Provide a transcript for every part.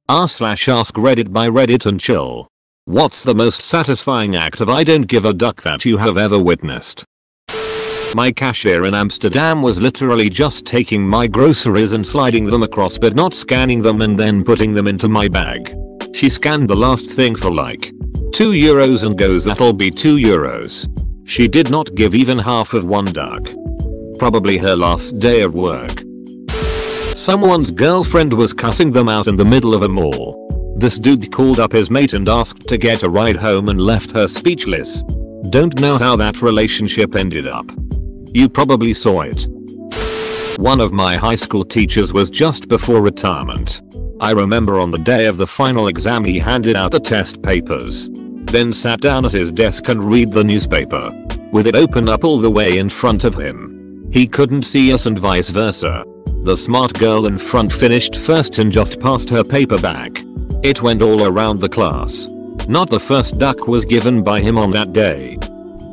r/AskReddit by Reddit and chill. What's the most satisfying act of I don't give a duck that you have ever witnessed? My cashier in Amsterdam was literally just taking my groceries and sliding them across but not scanning them and then putting them into my bag. She scanned the last thing for like €2 and goes, "That'll be €2. She did not give even half of one duck. Probably her last day of work. Someone's girlfriend was cussing them out in the middle of a mall. This dude called up his mate and asked to get a ride home and left her speechless. Don't know how that relationship ended up. You probably saw it. One of my high school teachers was just before retirement. I remember on the day of the final exam he handed out the test papers. Then sat down at his desk and read the newspaper. With it open up all the way in front of him. He couldn't see us and vice versa. The smart girl in front finished first and just passed her paper back. It went all around the class. Not the first duck was given by him on that day.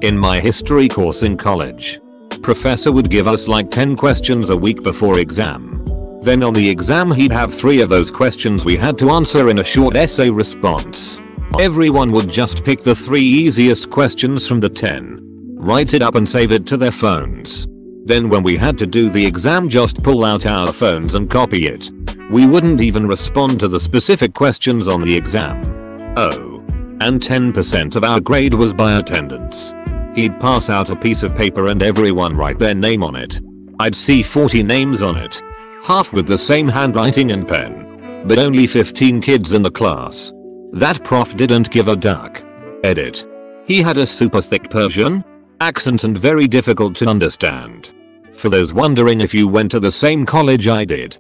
In my history course in college, professor would give us like 10 questions a week before exam. Then on the exam he'd have 3 of those questions we had to answer in a short essay response. Everyone would just pick the 3 easiest questions from the 10, write it up and save it to their phones. Then when we had to do the exam just pull out our phones and copy it. We wouldn't even respond to the specific questions on the exam. Oh. And 10% of our grade was by attendance. He'd pass out a piece of paper and everyone write their name on it. I'd see 40 names on it. Half with the same handwriting and pen. But only 15 kids in the class. That prof didn't give a duck. Edit. He had a super thick Persian accent and very difficult to understand. For those wondering if you went to the same college I did.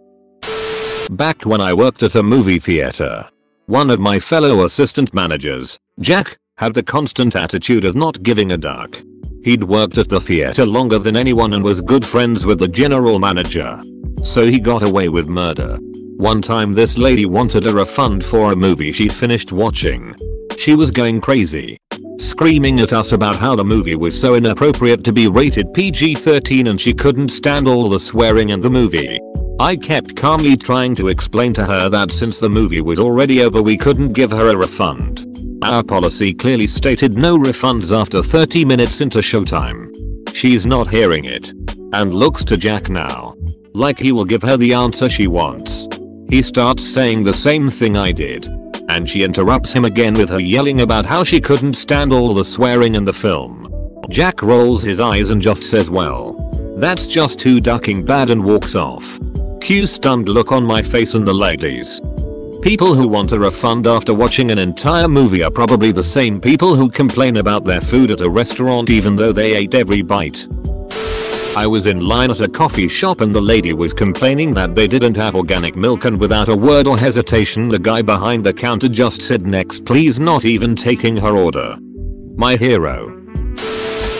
Back when I worked at a movie theater, one of my fellow assistant managers, Jack, had the constant attitude of not giving a duck. He'd worked at the theater longer than anyone and was good friends with the general manager. So he got away with murder. One time this lady wanted a refund for a movie she'd finished watching. She was going crazy, screaming at us about how the movie was so inappropriate to be rated PG-13 and she couldn't stand all the swearing in the movie. I kept calmly trying to explain to her that since the movie was already over we couldn't give her a refund. Our policy clearly stated no refunds after 30 minutes into showtime. She's not hearing it. And looks to Jack now. Like he will give her the answer she wants. He starts saying the same thing I did. And she interrupts him again with her yelling about how she couldn't stand all the swearing in the film. Jack rolls his eyes and just says, "Well, that's just too ducking bad," and walks off. Cue stunned look on my face and the ladies. People who want a refund after watching an entire movie are probably the same people who complain about their food at a restaurant even though they ate every bite. I was in line at a coffee shop and the lady was complaining that they didn't have organic milk, and without a word or hesitation the guy behind the counter just said, "Next please," not even taking her order. My hero.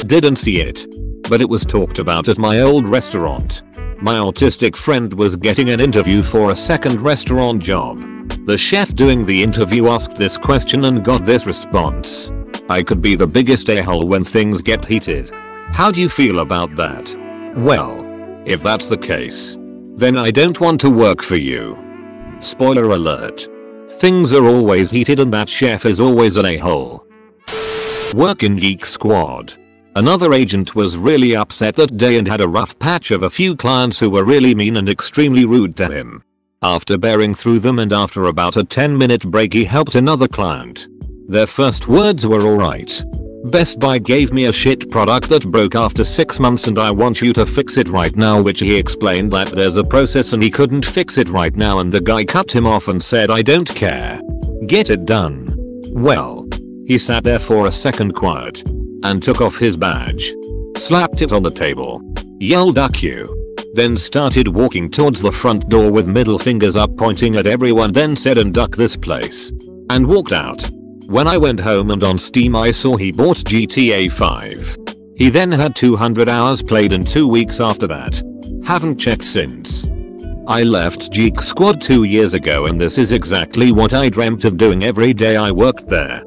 Didn't see it. But it was talked about at my old restaurant. My autistic friend was getting an interview for a second restaurant job. The chef doing the interview asked this question and got this response. "I could be the biggest a-hole when things get heated. How do you feel about that?" Well, if that's the case, then I don't want to work for you. Spoiler alert. Things are always heated and that chef is always an a-hole. Work in Geek Squad. Another agent was really upset that day and had a rough patch of a few clients who were really mean and extremely rude to him. After bearing through them and after about a 10-minute break he helped another client. Their first words were, "Alright. Best Buy gave me a shit product that broke after 6 months and I want you to fix it right now," which he explained that there's a process and he couldn't fix it right now, and the guy cut him off and said, "I don't care. Get it done." Well, he sat there for a second quiet and took off his badge, slapped it on the table, yelled "Duck you," then started walking towards the front door with middle fingers up pointing at everyone, then said, "And duck this place," and walked out. When I went home and on Steam I saw he bought GTA 5. He then had 200 hours played in 2 weeks after that. Haven't checked since. I left Geek Squad 2 years ago and this is exactly what I dreamt of doing every day I worked there.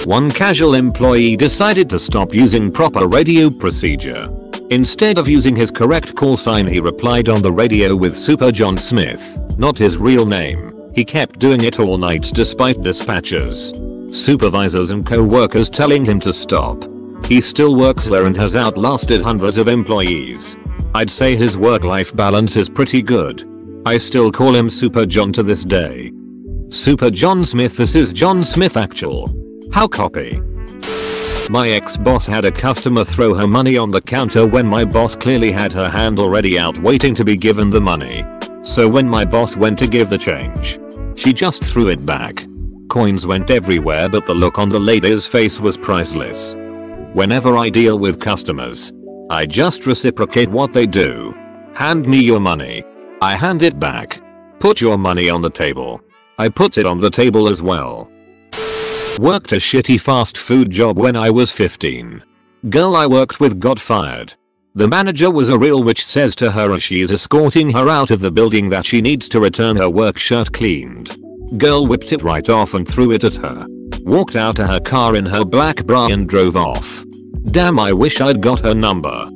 One casual employee decided to stop using proper radio procedure. Instead of using his correct call sign he replied on the radio with Super John Smith, not his real name. He kept doing it all night despite dispatchers, supervisors and co-workers telling him to stop. He still works there and has outlasted hundreds of employees. I'd say his work-life balance is pretty good. I still call him Super John to this day. Super John Smith. This is John Smith actual. How copy. My ex-boss had a customer throw her money on the counter when my boss clearly had her hand already out waiting to be given the money. So when my boss went to give the change, she just threw it back. Coins went everywhere, but the look on the lady's face was priceless. Whenever I deal with customers, I just reciprocate what they do. Hand me your money. I hand it back. Put your money on the table. I put it on the table as well. Worked a shitty fast food job when I was 15. Girl I worked with got fired. The manager was a real witch, says to her as she is escorting her out of the building that she needs to return her work shirt cleaned. Girl whipped it right off and threw it at her. Walked out to her car in her black bra and drove off. Damn, I wish I'd got her number.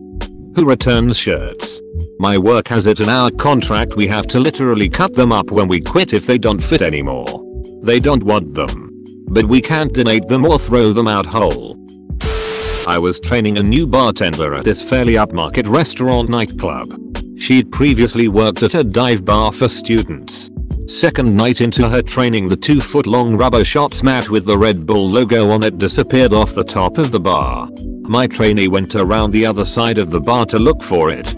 Who returns shirts? My work has it in our contract we have to literally cut them up when we quit if they don't fit anymore. They don't want them, but we can't donate them or throw them out whole. I was training a new bartender at this fairly upmarket restaurant nightclub. She'd previously worked at a dive bar for students. Second night into her training, the 2-foot-long rubber shots mat with the Red Bull logo on it disappeared off the top of the bar. My trainee went around the other side of the bar to look for it,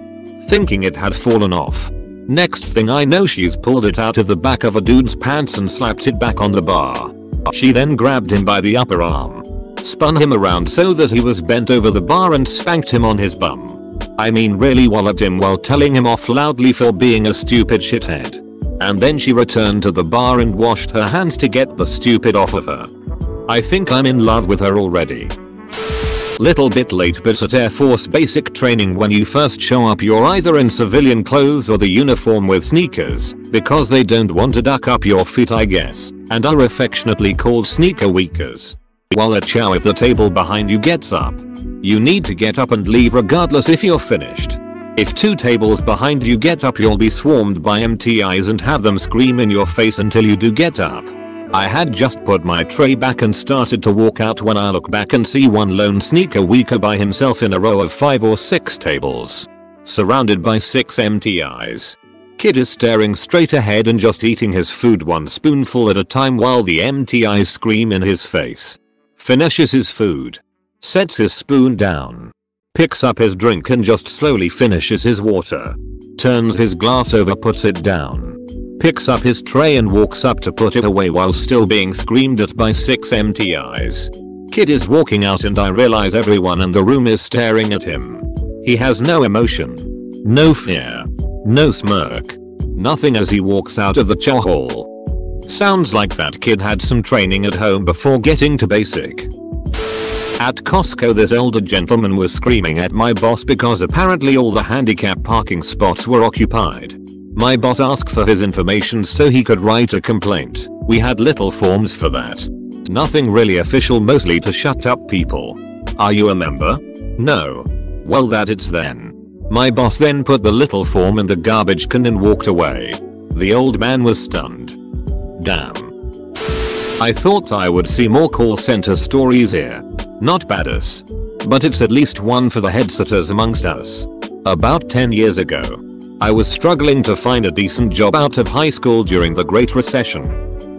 thinking it had fallen off. Next thing I know, she's pulled it out of the back of a dude's pants and slapped it back on the bar. She then grabbed him by the upper arm, spun him around so that he was bent over the bar and spanked him on his bum. I mean really walloped him while telling him off loudly for being a stupid shithead. And then she returned to the bar and washed her hands to get the stupid off of her. I think I'm in love with her already. Little bit late, but at Air Force basic training when you first show up you're either in civilian clothes or the uniform with sneakers, because they don't want to duck up your feet I guess, and are affectionately called sneaker weakers. While a chow at the table behind you gets up, you need to get up and leave regardless if you're finished. If 2 tables behind you get up, you'll be swarmed by MTIs and have them scream in your face until you do get up. I had just put my tray back and started to walk out when I look back and see one lone sneaker weaker by himself in a row of 5 or 6 tables, surrounded by 6 MTIs. Kid is staring straight ahead and just eating his food one spoonful at a time while the MTIs scream in his face. Finishes his food, sets his spoon down, picks up his drink and just slowly finishes his water, turns his glass over, puts it down, picks up his tray and walks up to put it away while still being screamed at by 6 MTIs. Kid is walking out and I realize everyone in the room is staring at him. He has no emotion, no fear, no smirk, nothing as he walks out of the chow hall. Sounds like that kid had some training at home before getting to basic. At Costco, this older gentleman was screaming at my boss because apparently all the handicap parking spots were occupied. My boss asked for his information so he could write a complaint. We had little forms for that. Nothing really official, mostly to shut up people. Are you a member? No. Well, that it's then. My boss then put the little form in the garbage can and walked away. The old man was stunned. Damn. I thought I would see more call center stories here. Not badass, but it's at least one for the headsetters amongst us. About 10 years ago, I was struggling to find a decent job out of high school during the Great Recession.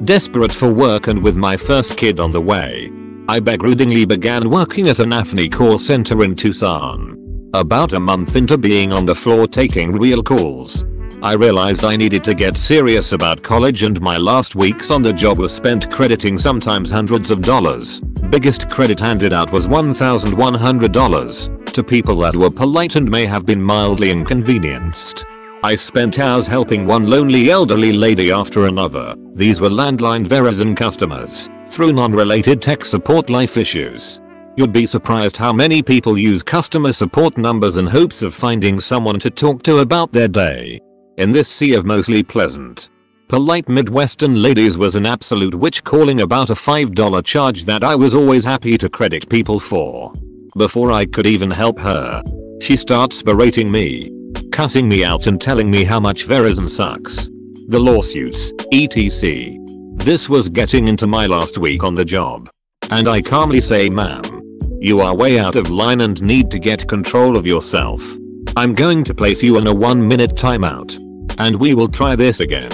Desperate for work and with my first kid on the way, I begrudgingly began working at an AFNI call center in Tucson. About a month into being on the floor taking real calls, I realized I needed to get serious about college, and my last weeks on the job was spent crediting sometimes hundreds of dollars. Biggest credit handed out was $1,100 to people that were polite and may have been mildly inconvenienced. I spent hours helping one lonely elderly lady after another. These were landline Verizon customers, through non-related tech support life issues. You'd be surprised how many people use customer support numbers in hopes of finding someone to talk to about their day. In this sea of mostly pleasant, polite Midwestern ladies was an absolute witch calling about a $5 charge that I was always happy to credit people for. Before I could even help her, she starts berating me, cussing me out and telling me how much Verizon sucks. The lawsuits, etc. This was getting into my last week on the job. And I calmly say, ma'am, you are way out of line and need to get control of yourself. I'm going to place you on a 1-minute timeout. And we will try this again.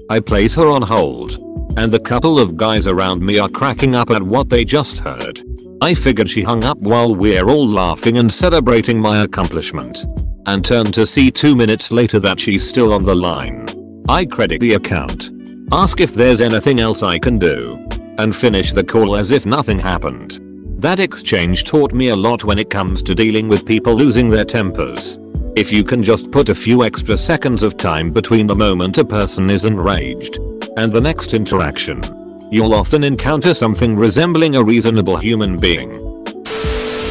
I place her on hold. And the couple of guys around me are cracking up at what they just heard. I figured she hung up while we're all laughing and celebrating my accomplishment. And turned to see 2 minutes later that she's still on the line. I credit the account. Ask if there's anything else I can do. And finish the call as if nothing happened. That exchange taught me a lot when it comes to dealing with people losing their tempers. If you can just put a few extra seconds of time between the moment a person is enraged and the next interaction, you'll often encounter something resembling a reasonable human being.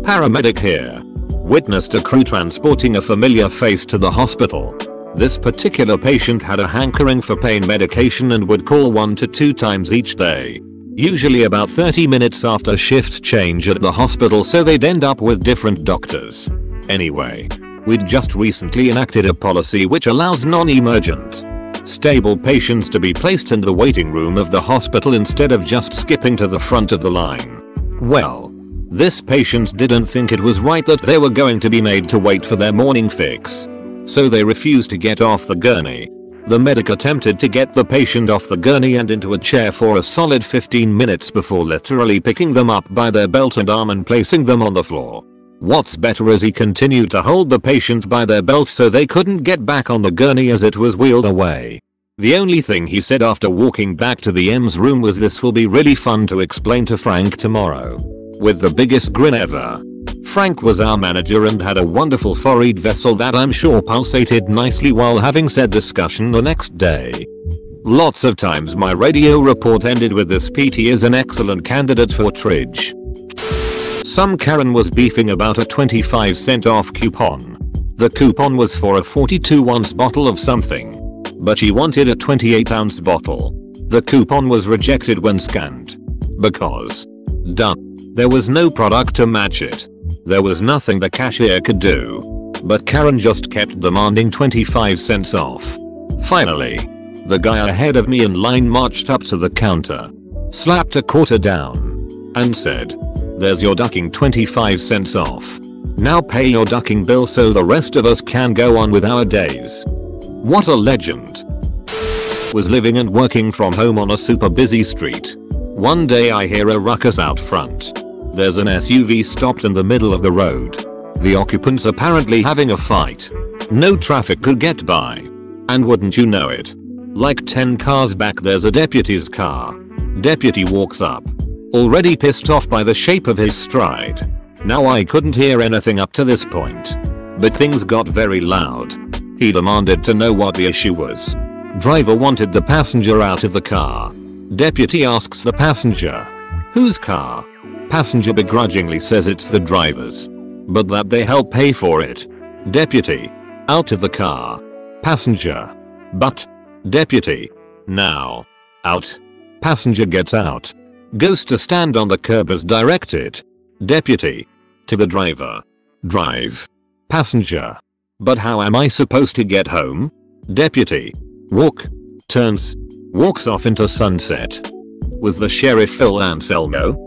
Paramedic here. Witnessed a crew transporting a familiar face to the hospital. This particular patient had a hankering for pain medication and would call 1 to 2 times each day. Usually about 30 minutes after shift change at the hospital, so they'd end up with different doctors. Anyway, we'd just recently enacted a policy which allows non-emergent, stable patients to be placed in the waiting room of the hospital instead of just skipping to the front of the line. Well, this patient didn't think it was right that they were going to be made to wait for their morning fix. So they refused to get off the gurney. The medic attempted to get the patient off the gurney and into a chair for a solid 15 minutes before literally picking them up by their belt and arm and placing them on the floor. What's better is he continued to hold the patient by their belt so they couldn't get back on the gurney as it was wheeled away. The only thing he said after walking back to the EMS room was, "This will be really fun to explain to Frank tomorrow." With the biggest grin ever. Frank was our manager and had a wonderful forehead vessel that I'm sure pulsated nicely while having said discussion the next day. Lots of times my radio report ended with, "This PT is an excellent candidate for Tridge." Some Karen was beefing about a 25-cent off coupon. The coupon was for a 42-ounce bottle of something. But she wanted a 28-ounce bottle. The coupon was rejected when scanned. Because done. There was no product to match it. There was nothing the cashier could do. But Karen just kept demanding 25 cents off. Finally, the guy ahead of me in line marched up to the counter, slapped a quarter down, and said, "There's your ducking 25 cents off. Now pay your ducking bill so the rest of us can go on with our days." What a legend. Was living and working from home on a super busy street. One day I hear a ruckus out front. There's an SUV stopped in the middle of the road. The occupants apparently having a fight. No traffic could get by. And wouldn't you know it, like 10 cars back there's a deputy's car. Deputy walks up, already pissed off by the shape of his stride. Now I couldn't hear anything up to this point. But things got very loud. He demanded to know what the issue was. Driver wanted the passenger out of the car. Deputy asks the passenger, "Whose car?" Passenger begrudgingly says it's the driver's, but that they help pay for it. Deputy, "Out of the car." Passenger, "But." Deputy, "Now." Out. Passenger gets out. Goes to stand on the curb as directed. Deputy, to the driver, "Drive." Passenger, "But how am I supposed to get home?" Deputy, "Walk." Turns, walks off into sunset. Was the sheriff Phil Anselmo?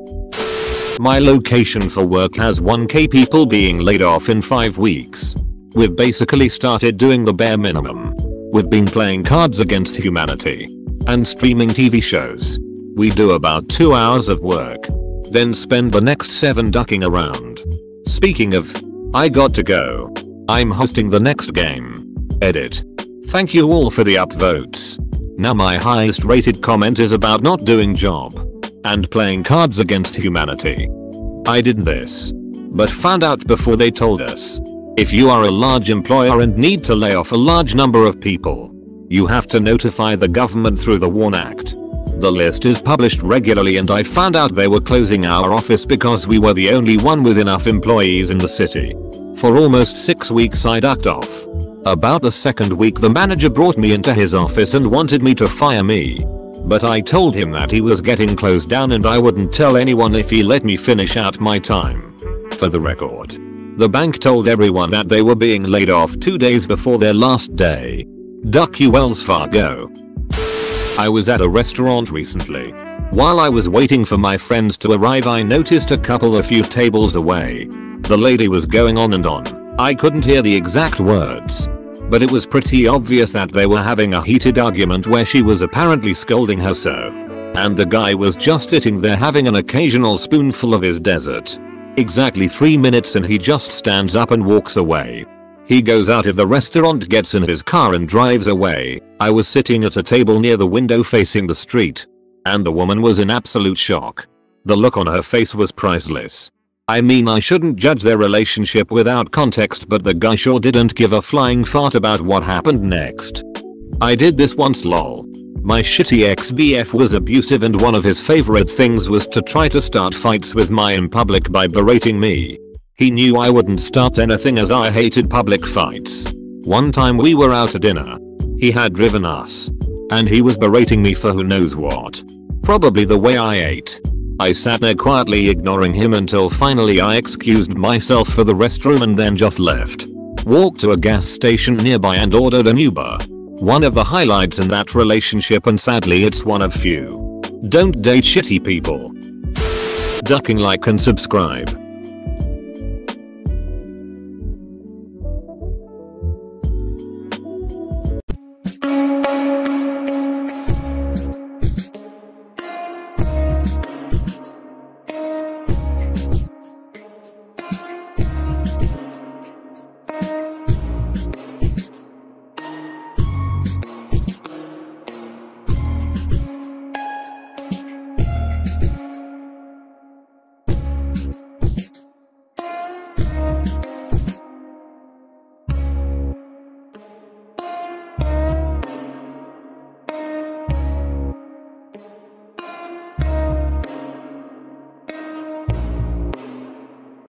My location for work has 1k people being laid off in 5 weeks. We've basically started doing the bare minimum. We've been playing Cards Against Humanity and streaming TV shows. We do about 2 hours of work, then spend the next 7 ducking around. Speaking of, I got to go. I'm hosting the next game. Edit. Thank you all for the upvotes. Now my highest rated comment is about not doing job and playing Cards Against Humanity. I did this, but found out before they told us. If you are a large employer and need to lay off a large number of people, you have to notify the government through the WARN Act. The list is published regularly and I found out they were closing our office because we were the only one with enough employees in the city. For almost 6 weeks I ducked off. About the second week the manager brought me into his office and wanted me to fire me. But I told him that he was getting closed down and I wouldn't tell anyone if he let me finish out my time. For the record, the bank told everyone that they were being laid off 2 days before their last day. Duck you, Wells Fargo. I was at a restaurant recently. While I was waiting for my friends to arrive, I noticed a couple a few tables away. The lady was going on and on. I couldn't hear the exact words, but it was pretty obvious that they were having a heated argument where she was apparently scolding her so. And the guy was just sitting there having an occasional spoonful of his dessert. Exactly 3 minutes and he just stands up and walks away. He goes out of the restaurant, gets in his car and drives away. I was sitting at a table near the window facing the street, and the woman was in absolute shock. The look on her face was priceless. I mean, I shouldn't judge their relationship without context, but the guy sure didn't give a flying fart about what happened next. I did this once, lol. My shitty ex-BF was abusive and one of his favorite things was to try to start fights with me in public by berating me. He knew I wouldn't start anything as I hated public fights. One time we were out at dinner. He had driven us, and he was berating me for who knows what. Probably the way I ate. I sat there quietly ignoring him until finally I excused myself for the restroom and then just left. Walked to a gas station nearby and ordered an Uber. One of the highlights in that relationship, and sadly it's one of few. Don't date shitty people. Ducking, like and subscribe.